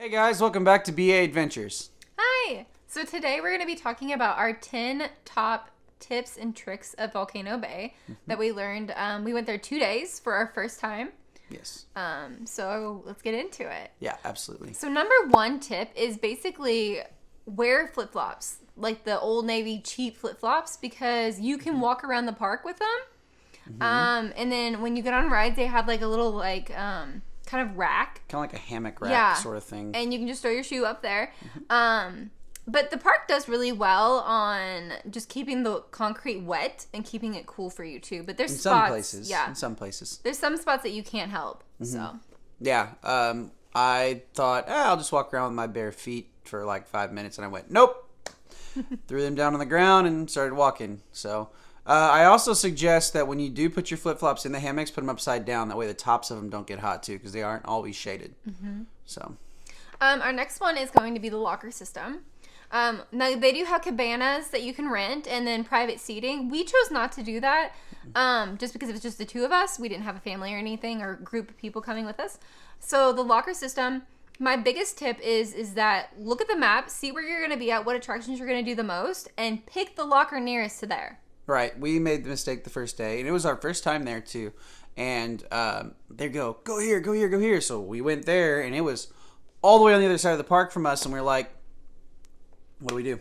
Hey guys, welcome back to BA Adventures. Hi! So today we're going to be talking about our 10 top tips and tricks of Volcano Bay that we learned. We went there 2 days for our first time. Yes. So let's get into it. Yeah, absolutely. So number one tip is basically wear flip-flops, like the Old Navy cheap flip-flops, because you can walk around the park with them. And then when you get on rides, they have like a little kind of rack. Kind of like a hammock rack sort of thing. And you can just throw your shoe up there. But the park does really well on just keeping the concrete wet and keeping it cool for you too. But there's some places. Yeah. In some places. There's some spots that you can't help. So. Yeah. I thought, I'll just walk around with my bare feet for like 5 minutes. And I went, nope. Threw them down on the ground and started walking. So I also suggest that when you do put your flip-flops in the hammocks, put them upside down. That way the tops of them don't get hot too, because they aren't always shaded. So. Our next one is going to be the locker system. Now, they do have cabanas that you can rent and then private seating. We chose not to do that just because it was just the two of us. We didn't have a family or anything or group of people coming with us. So the locker system, my biggest tip is that look at the map, see where you're going to be at, what attractions you're going to do the most, and pick the locker nearest to there. Right. We made the mistake the first day, and it was our first time there too. And they go here, go here, go here. So we went there, and it was all the way on the other side of the park from us, and we were like, what do we do?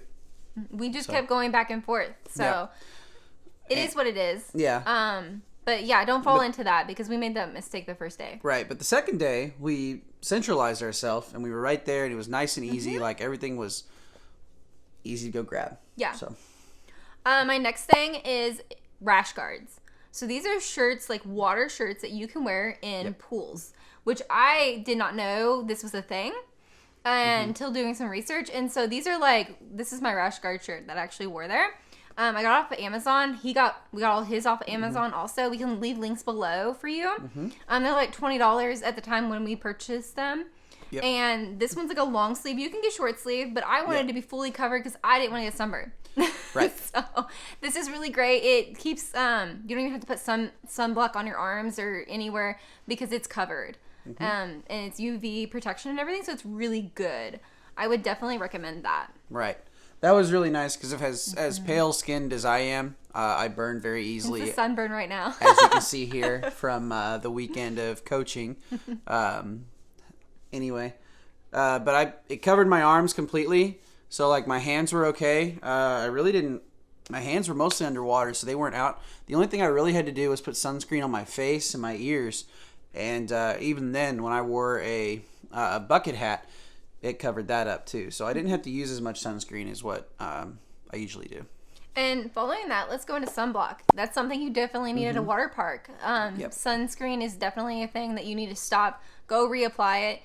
We just kept going back and forth. So it is what it is. Yeah. But yeah, don't fall into that because we made that mistake the first day. Right. But the second day, we centralized ourselves, and we were right there, and it was nice and easy. Like, everything was easy to go grab. Yeah. So. My next thing is Rash Guards. So these are shirts, like water shirts that you can wear in pools, which I did not know this was a thing until doing some research. And so these are this is my Rash Guard shirt that I actually wore there. I got it off of Amazon. We got all his off of Amazon also. We can leave links below for you. They're like $20 at the time when we purchased them. Yep. And this one's like a long sleeve. You can get short sleeve, but I wanted to be fully covered because I didn't want to get sunburned. Right. So this is really great. It keeps you don't even have to put sunblock on your arms or anywhere because it's covered. And it's UV protection and everything, so it's really good. I would definitely recommend that. Right. That was really nice because as pale skinned as I am, I burn very easily. It's a sunburn right now. As you can see here from the weekend of coaching. Anyway, but it covered my arms completely. So like my hands were okay. I really didn't. My hands were mostly underwater, so they weren't out. The only thing I really had to do was put sunscreen on my face and my ears. And even then, when I wore a bucket hat, it covered that up too. So I didn't have to use as much sunscreen as what I usually do. And following that, let's go into sunblock. That's something you definitely need at a water park. Sunscreen is definitely a thing that you need to stop, go reapply it.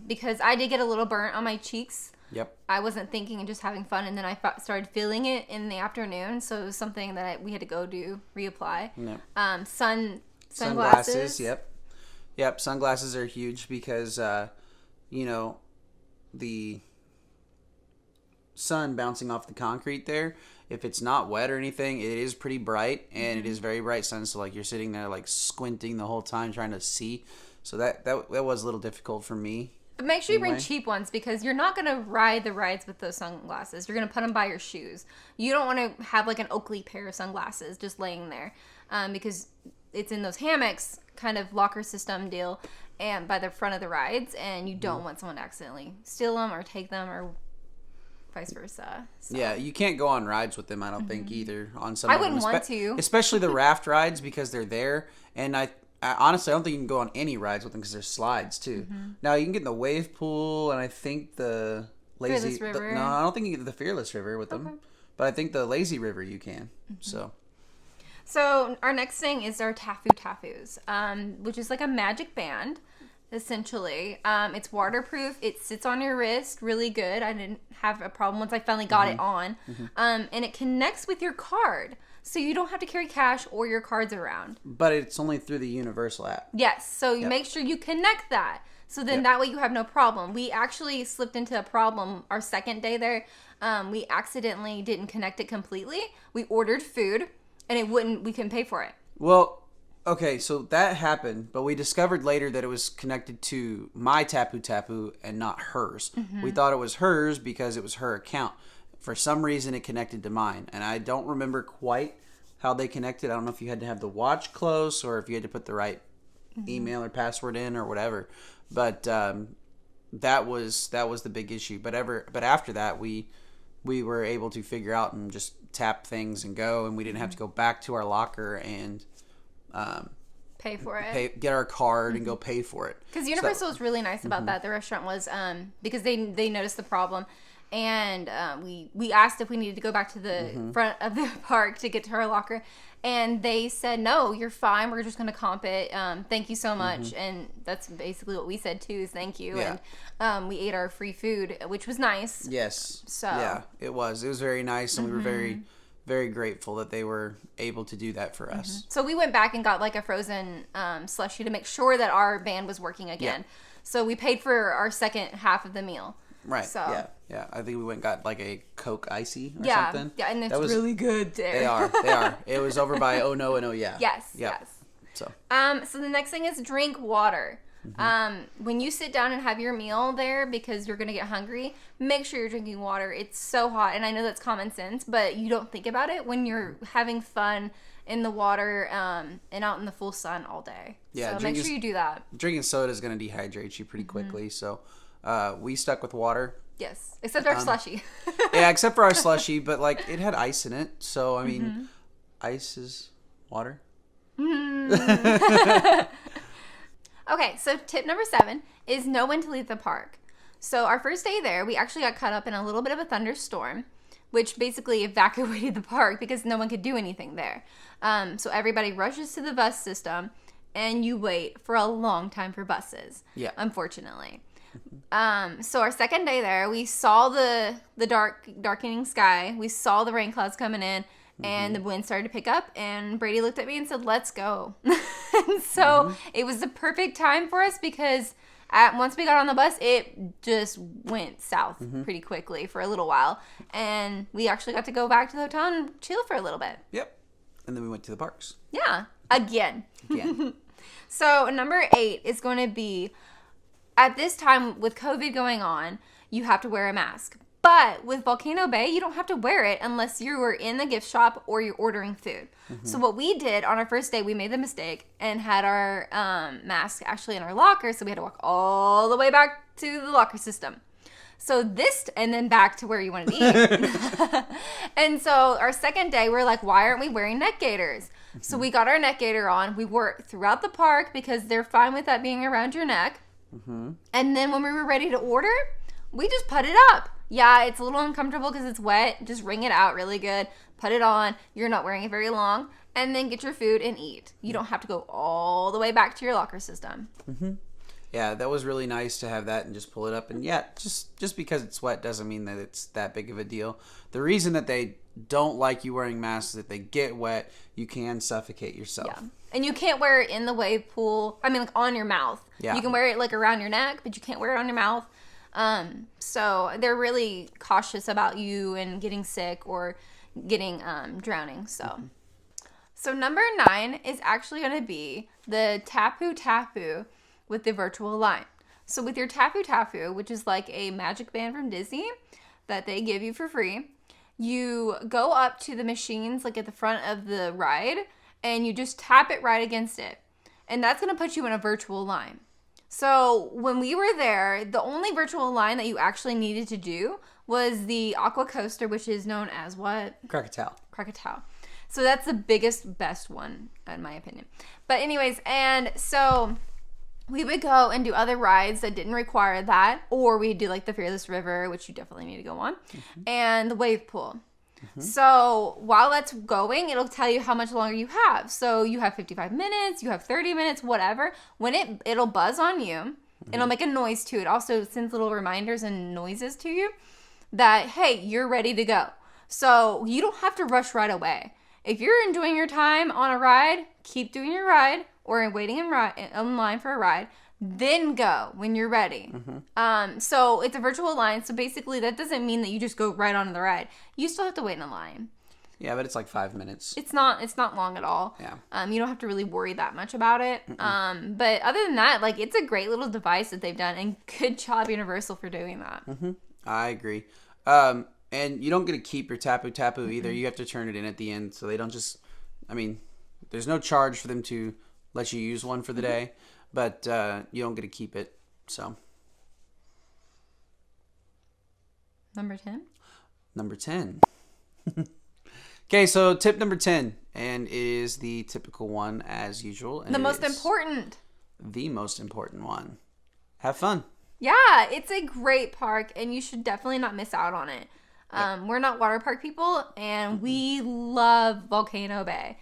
Because I did get a little burnt on my cheeks. Yep. I wasn't thinking and just having fun, and then I started feeling it in the afternoon. So it was something that we had to go do, reapply. Yep. Sunglasses. Yep. Sunglasses are huge because, the sun bouncing off the concrete there, if it's not wet or anything, it is pretty bright, and it is very bright sun. So like you're sitting there like squinting the whole time trying to see. So that was a little difficult for me. But make sure you bring cheap ones because you're not going to ride the rides with those sunglasses. You're going to put them by your shoes. You don't want to have like an Oakley pair of sunglasses just laying there because it's in those hammocks kind of locker system deal and by the front of the rides, and you don't want someone to accidentally steal them or take them or vice versa. So. Yeah, you can't go on rides with them, I don't think, either. On some I wouldn't want to. Especially the raft rides because they're there, and I honestly, I don't think you can go on any rides with them because there's slides too. Now you can get in the wave pool, and I think the lazy River. No, I don't think you can get the Fearless River with them, but I think the lazy river you can. So our next thing is our Tapu Tattoos, which is like a magic band, essentially. It's waterproof. It sits on your wrist really good. I didn't have a problem once I finally got it on. And it connects with your card. So you don't have to carry cash or your cards around. But it's only through the Universal app. Yes. So you make sure you connect that. So then that way you have no problem. We actually slipped into a problem our second day there. We accidentally didn't connect it completely. We ordered food and we couldn't pay for it. Well, Okay, so that happened, but we discovered later that it was connected to my Tapu Tapu and not hers. We thought it was hers because it was her account. For some reason, it connected to mine, and I don't remember quite how they connected. I don't know if you had to have the watch close or if you had to put the right email or password in or whatever. But that was the big issue. But after that, we were able to figure out and just tap things and go, and we didn't have to go back to our locker and pay for it. Get our card and go pay for it. Because Universal was really nice about that. The restaurant was because they noticed the problem, and we asked if we needed to go back to the front of the park to get to our locker, and they said no, you're fine. We're just going to comp it. Thank you so much, and that's basically what we said too. Is thank you, and we ate our free food, which was nice. Yes. So yeah, it was very nice, and we were very, very grateful that they were able to do that for us. So we went back and got like a frozen slushie to make sure that our van was working again. Yeah. So we paid for our second half of the meal. Right. So yeah. I think we went and got like a Coke Icy or something. Yeah, and it's really good there. They are. It was over by Oh No and Oh Yeah. Yes. So the next thing is drink water. When you sit down and have your meal there, because you're gonna get hungry, make sure you're drinking water. It's so hot, and I know that's common sense, but you don't think about it when you're having fun in the water and out in the full sun all day. Yeah, so make sure you do that. Drinking soda is gonna dehydrate you pretty quickly, so we stuck with water. Yes, except our slushie. Yeah, except for our slushie, but like it had ice in it, so I mean, ice is water. Okay, so tip number 7 is know when to leave the park. So our first day there, we actually got caught up in a little bit of a thunderstorm, which basically evacuated the park because no one could do anything there. So everybody rushes to the bus system, and you wait for a long time for buses. Yeah, unfortunately. So our second day there, we saw the darkening sky. We saw the rain clouds coming in, and the wind started to pick up, and Brady looked at me and said, let's go. And so it was the perfect time for us because once we got on the bus, it just went south pretty quickly for a little while. And we actually got to go back to the hotel and chill for a little bit. Yep. And then we went to the parks. Yeah. Again. So number 8 is going to be, at this time with COVID going on, you have to wear a mask. But with Volcano Bay, you don't have to wear it unless you were in the gift shop or you're ordering food. So what we did on our first day, we made the mistake and had our mask actually in our locker. So we had to walk all the way back to the locker system. So and then back to where you wanted to eat. And so our second day, we're like, why aren't we wearing neck gaiters? So we got our neck gaiter on. We wore it throughout the park because they're fine with that being around your neck. And then when we were ready to order, we just put it up. Yeah, it's a little uncomfortable because it's wet. Just wring it out really good. Put it on. You're not wearing it very long. And then get your food and eat. You don't have to go all the way back to your locker system. Yeah, that was really nice to have that and just pull it up. And yeah, just because it's wet doesn't mean that it's that big of a deal. The reason that they don't like you wearing masks is if they get wet, you can suffocate yourself. Yeah. And you can't wear it in the wave pool. I mean, like on your mouth. Yeah. You can wear it like around your neck, but you can't wear it on your mouth. So they're really cautious about you and getting sick or getting drowning. So number 9 is actually going to be the Tapu Tapu with the virtual line. So with your Tapu Tapu, which is like a magic band from Disney that they give you for free, you go up to the machines like at the front of the ride and you just tap it right against it. And that's going to put you in a virtual line. So when we were there, the only virtual line that you actually needed to do was the Aqua Coaster, which is known as what? Krakatoa. So that's the biggest, best one, in my opinion. But anyways, and so we would go and do other rides that didn't require that, or we'd do like the Fearless River, which you definitely need to go on, and the wave pool. So while that's going, it'll tell you how much longer you have. So you have 55 minutes, you have 30 minutes, whatever. When it'll buzz on you, it'll make a noise too. It also sends little reminders and noises to you that, hey, you're ready to go. So you don't have to rush right away. If you're enjoying your time on a ride, keep doing your ride or waiting in line for a ride. Then go when you're ready. So it's a virtual line. So basically that doesn't mean that you just go right on the ride. You still have to wait in a line. Yeah, but it's like 5 minutes. It's not long at all. Yeah. You don't have to really worry that much about it. But other than that, like, it's a great little device that they've done, and good job Universal for doing that. I agree. And you don't get to keep your Tapu Tapu either. You have to turn it in at the end, so they don't just. I mean, there's no charge for them to let you use one for the day, but you don't get to keep it. So. Number 10. Number 10. Okay, so tip number 10, and it is the typical one as usual. And The most important one. Have fun. Yeah, it's a great park, and you should definitely not miss out on it. We're not water park people, and we love Volcano Bay.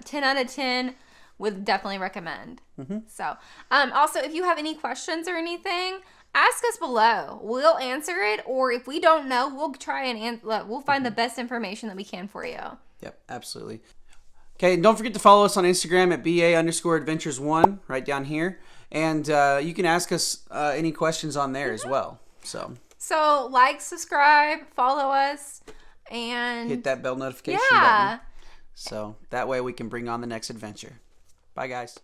10 out of 10 would definitely recommend. So, also, if you have any questions or anything, ask us below. We'll answer it, or if we don't know, we'll try and we'll find the best information that we can for you. Yep, absolutely. Okay, and don't forget to follow us on Instagram at BA_adventures1 right down here. And you can ask us any questions on there as well. So like, subscribe, follow us, and hit that bell notification button. So that way we can bring on the next adventure. Bye, guys.